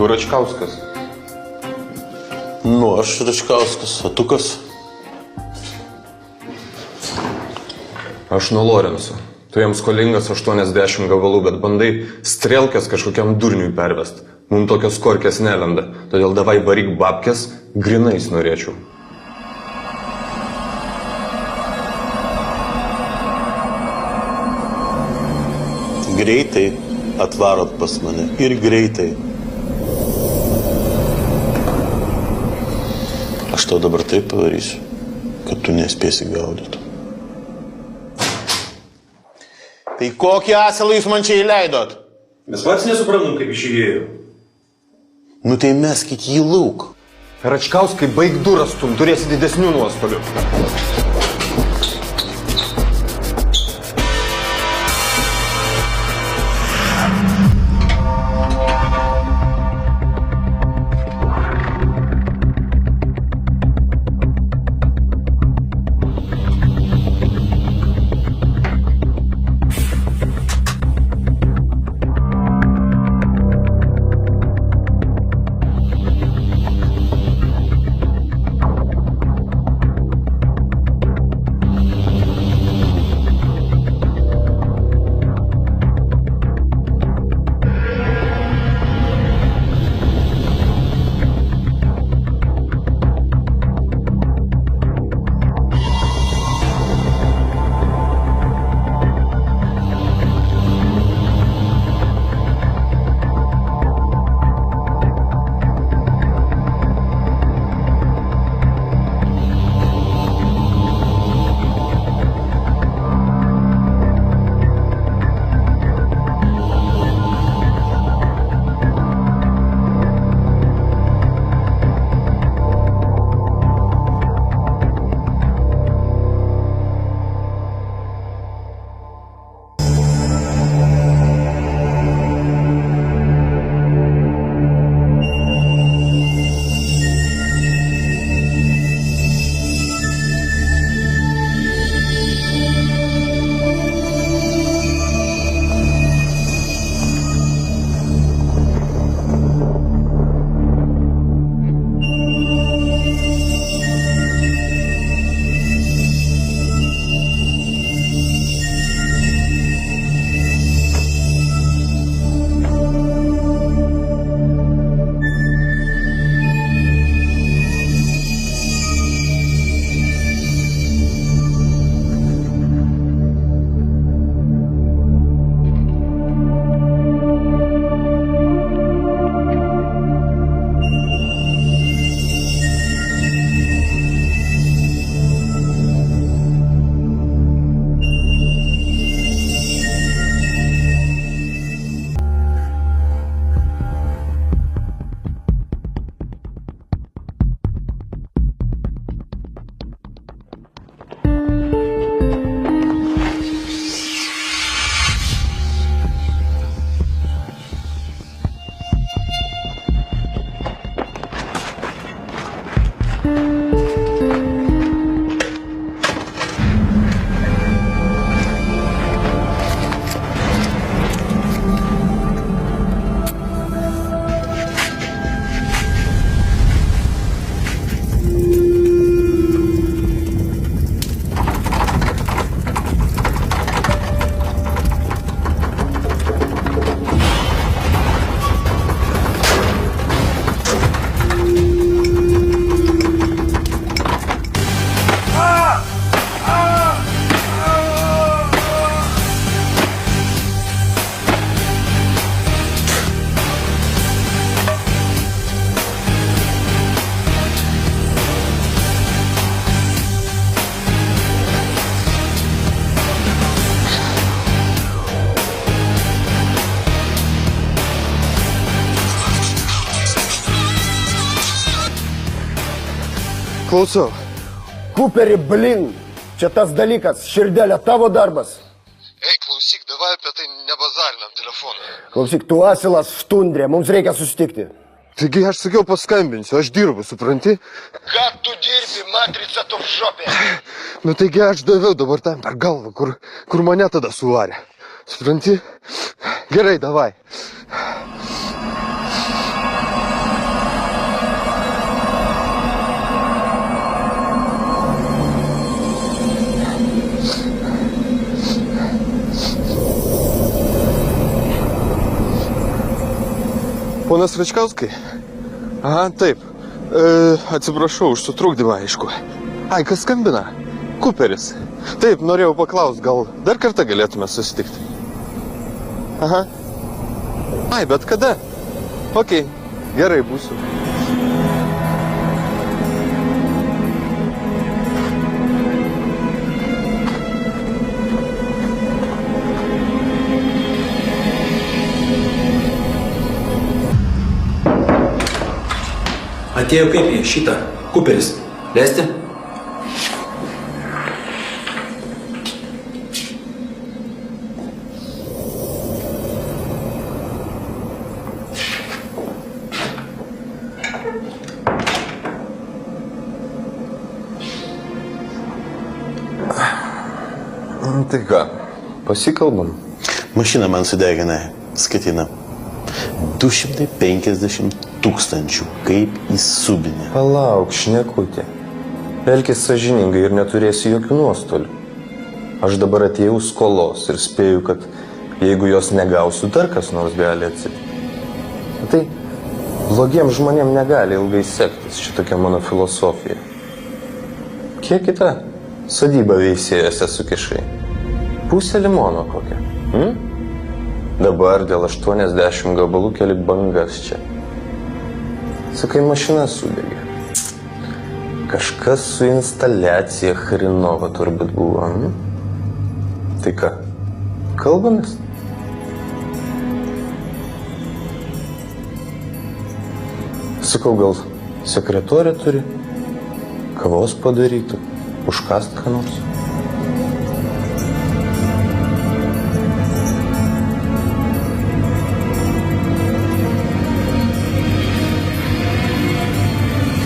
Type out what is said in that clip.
Tu Račkauskas. Nu, aš Račkauskas, o tu kas? Aš nuo Lorenzo. Tu jam skolingas 80 gabalų, bet bandai strelkės kažkokiam durniui pervest. Mums tokios korkės nelenda, todėl davai varyk babkės, grinais norėčiau. Greitai atvarot pas mane ir greitai. Aš tau dabar taip padarysiu, kad tu nespėsi gaudyti. Tai kokį asilą jūs man čia įleidot? Mes pats nesuprantam, kaip išėjėjo. Nu tai meskit jį lauk. Račkauskai, baig duras, tu turėsi didesnių nuostolių. Klausau. Kuperi, blin. Čia tas dalykas, širdelė, tavo darbas. Ei, klausyk, davai apie tai nebazarinam telefoną. Klausyk, tu asilas štundrė, mums reikia susitikti. Taigi aš sakiau paskambinsiu, aš dirbu, supranti? Ką tu dirbi, matrica tu v žopė? Nu taigi aš daviau dabar tam per galvą, kur mane tada suvarė. Supranti? Gerai, davai. Ponas Račkauskai? Aha, taip. Atsiprašau už sutrukdymą, aišku. Ai, kas skambina? Kuperis. Taip, norėjau paklausti, gal dar kartą galėtume susitikti? Aha. Ai, bet kada? Okei, gerai būsiu. Atėjo kaip į šitą. Kuperis. Leisti? Tai ką, pasikalbam? Mašina man sudegina, skatina. 250 000, kaip į subinę. Palauk, šnekutė. Elkis sąžiningai ir neturėsi jokių nuostolių. Aš dabar atėjau skolos ir spėju, kad jeigu jos negausiu, dar kas nors gali atsitikti. Tai blogiem žmonėm negali ilgai sektis, šitokia mano filosofija. Kiek kita sodyba veisėjose sukišai? Pusę limono kokią. Dabar dėl 80 gabalų keli bangas čia. Sakai, mašina sudegė. Kažkas su instaliacija Hrinova turbūt buvo. Tai ką, kalbamės? Sakau, gal sekretorė turi, kavos padarytų, užkast ką nors.